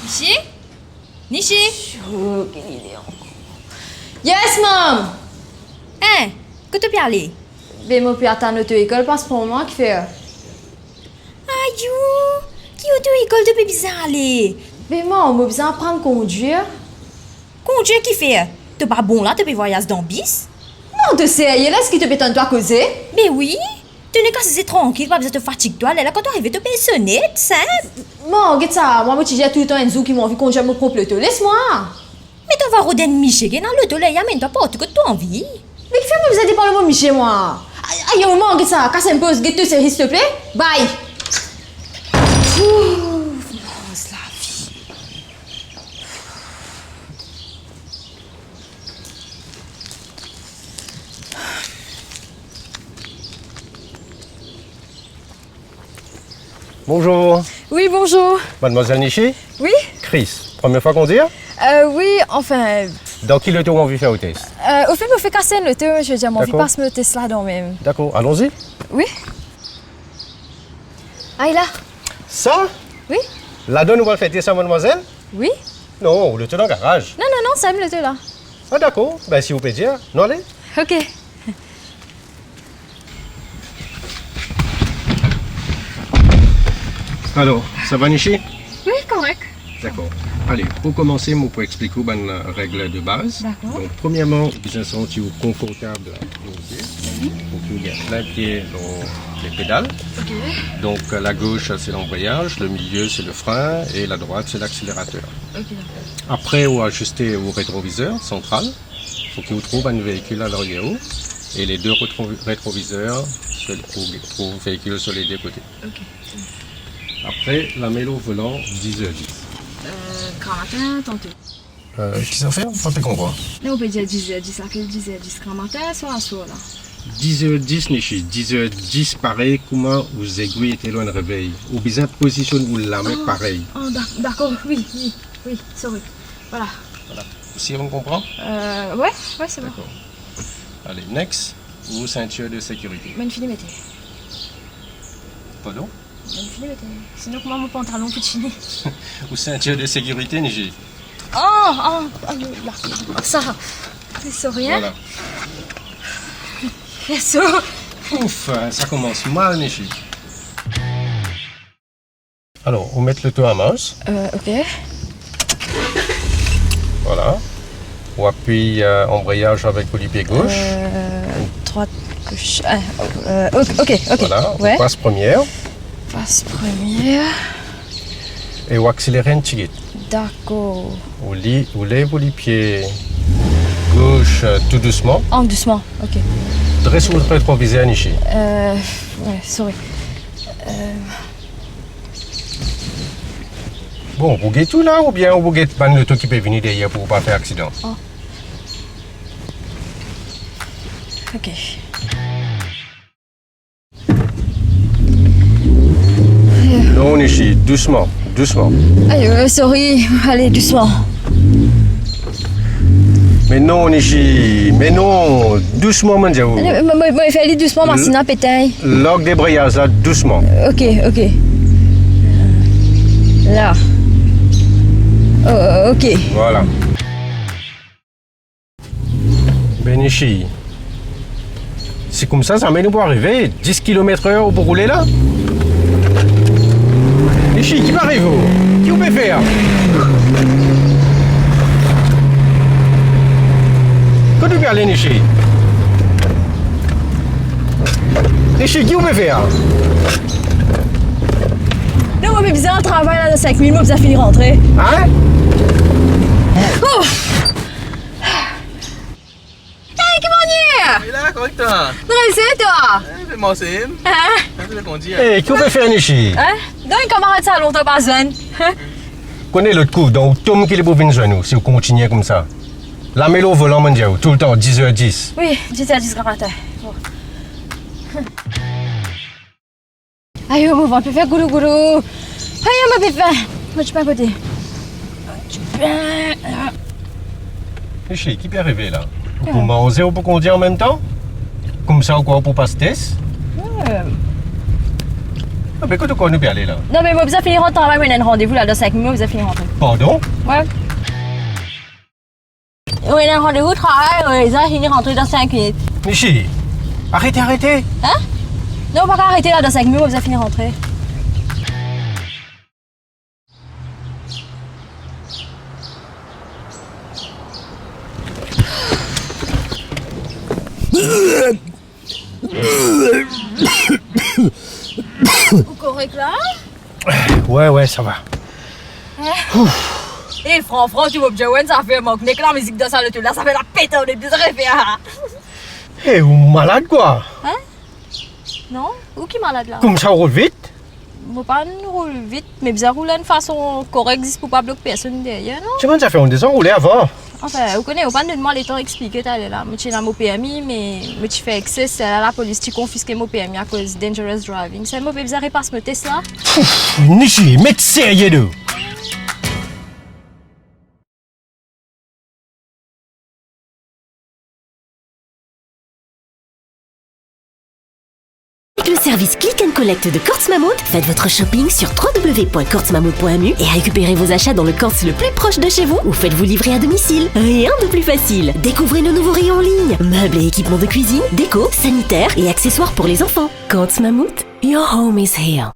Nishi? Nishi? Yes, mom! Hein? Que tu peux aller? Ben, moi, puis attendre l'auto-école parce que pour moi, qui fait. Aïe! Qui auto-école de bizarre aller? Ben, moi, on m'a besoin d'apprendre à conduire. Conduire qui fait? T'es pas bon là, tu peux voyager dans bis? Non, tu sais, il est ce qui te pétonne toi à causer. Mais oui! Tu n'es qu'à se tranquille, pas besoin de te fatiguer toi. Là, quand tu arrives, tu peux sonner, simple. Bon, regarde ça, moi, je dis tout le temps Enzo qui m'a envie de conduire mon propre auto. Laisse-moi! Mais tu vas roder Michel dans l'auto là, amène-toi pas tout que tu as envie. Mais qui fait moi, vous allez parler de mon Michel, moi? Aïe, un moment, regarde ça, casse un peu, get-toi série, s'il te plaît. Bye! C'est la vie. Bonjour, Oui, bonjour. mademoiselle Nishi. Oui Chris, première fois conduire? Oui, enfin... Dans quel auto on veut faire au test? au fait, me fait casser le thé, je veux dire, mon vie D'accord. passe me teste là dans même. D'accord, allons-y. Oui Ah, là Ça? Oui La donne, on va le faire ça, mademoiselle? Oui Non, le dans le garage. Non, non, non, ça me le thé là. Ah d'accord, ben si vous pouvez dire. Non, allez. Ok. Alors, ça va Nishi? Oui, correct. D'accord. Allez, pour commencer, je peux expliquer une règle de base. D'accord. Donc, premièrement, vous vous sentez confortable dans le pied. Donc, vous avez plein pied dans les pédales. Ok. Donc, la gauche, c'est l'embrayage, le milieu, c'est le frein, et la droite, c'est l'accélérateur. Ok. Après, vous ajustez au rétroviseur central. Il faut qu'il vous trouve un véhicule à l'arrière. Et les deux rétroviseurs pour le véhicule sur les deux côtés. Ok. Après, la mêle au volant, 10h10. Grand matin, tantôt. Qu'est-ce qu'on fait? On peut comprendre. Là, on peut dire 10h10, à quel 10h10 grand matin, soit à soir là. 10h10, Nishi. 10h10, pareil, comment vous aiguilles était loin de réveil. Ou bien position où la main pareil. Oh, d'accord, oui, oui, oui, sorry. Voilà. Si on comprend? Ouais, c'est bon. D'accord. Allez, next. Ou ceinture de sécurité. Mais une fille mettez. Pardon? Une fille mettez. Sinon, comment mon pantalon peut chiner? Ou ceinture de sécurité, Nishi. Là. Ça. C'est rien. Voilà. Ça. Ouf, ça commence mal, Nishi. Alors, on met le tour à mouse. Ok. Voilà. On appuie embrayage avec le pied gauche. Droite, gauche. Ok. Voilà, on Ouais. passe première. Passe première. Et on accélère un petit peu. D'accord. On lève les pieds gauche tout doucement. Doucement. Ok. Dresse votre rétroviseur, Nishi. Ouais, sorry. Bon, vous guettez tout là ou bien vous guettez pas le qui peut venir derrière pour ne pas faire accident? Ok. Non, Nishi, doucement, doucement. Aïe, sorry. Allez, doucement. Mais non, Nishi, mais non, doucement, mon dieu. Moi, il fait aller doucement, Marcina, pétaille. Lock débrayage là, doucement. Ok. Là. Ok. Voilà. Ben Nishi, c'est comme ça mène pour arriver. 10 km/h pour rouler là. Nishi, qui m'arrive? Qui vous peut faire? Quand tu peux aller, Nishi? Nishi, qui vous peut faire? Non, mais bizarre, travail là de 5 minutes, moi, vous avez fini de rentrer. Hein? Oh! Hey, comment on est? Et là, comment t'as? C'est toi? Je vais m'enseigner. Hein? Je vais conduire. Hey, qui vous peut faire, Nishi? Hein? Donc, un camarade, ça a longtemps pas jeune. Connais l'autre coup, donc Tom qui est pour venir nous, si vous continuez comme ça. La mêle au volant, mon dieu, tout le temps, 10h10. Oui, j'étais à 10 grand matin. Bon. Aïe, on va faire goulou. Aïe, on va faire. Moi, je peux pas côté. Nishi, qui peut arriver là? Vous pouvez manger ou pour conduire en même temps? Comme ça ou quoi, pour passer test? Ah, mais quand on nous peut aller là? Non, mais moi, vous avez fini de travail, mais on a un rendez-vous là dans 5 minutes, vous avez fini de rentrer. Pardon? Ouais. Oui, on a un rendez-vous de travail, vous avez fini de rentrer dans 5 minutes. Nishi, arrêtez. Hein? Non, on va pas arrêter là dans 5 minutes, vous avez fini de rentrer. Vous correct là? Ouais, ça va. Eh, franchement, tu vois, Joanne, ça fait un manque. N'est que la musique de ça, le tout là, ça fait la pète, on est plus référents. Eh, vous malade quoi? Non? Où qui est malade là? Comme ça, on roule vite? Moi, pas nous roule vite, mais bien rouler de façon correcte, pour pas bloquer personne derrière, non? Comment ça fait? On descend rouler avant. Enfin, vous connaissez, vous pas de les temps expliquer, t'as là. Moi, tu as mon PMI, mais tu fais excès, c'est là la police, tu confisques mon PMI à cause de dangerous driving. C'est mauvais, bizarre, passe mon Tesla. Nishi, mais sérieux de. Avec le service Click and Collect de Quartz Mammouth, faites votre shopping sur www.quartzmammouth.mu et récupérez vos achats dans le Quartz le plus proche de chez vous ou faites-vous livrer à domicile. Rien de plus facile. Découvrez nos nouveaux rayons en ligne. Meubles et équipements de cuisine, déco, sanitaires et accessoires pour les enfants. Quartz Mammouth, your home is here.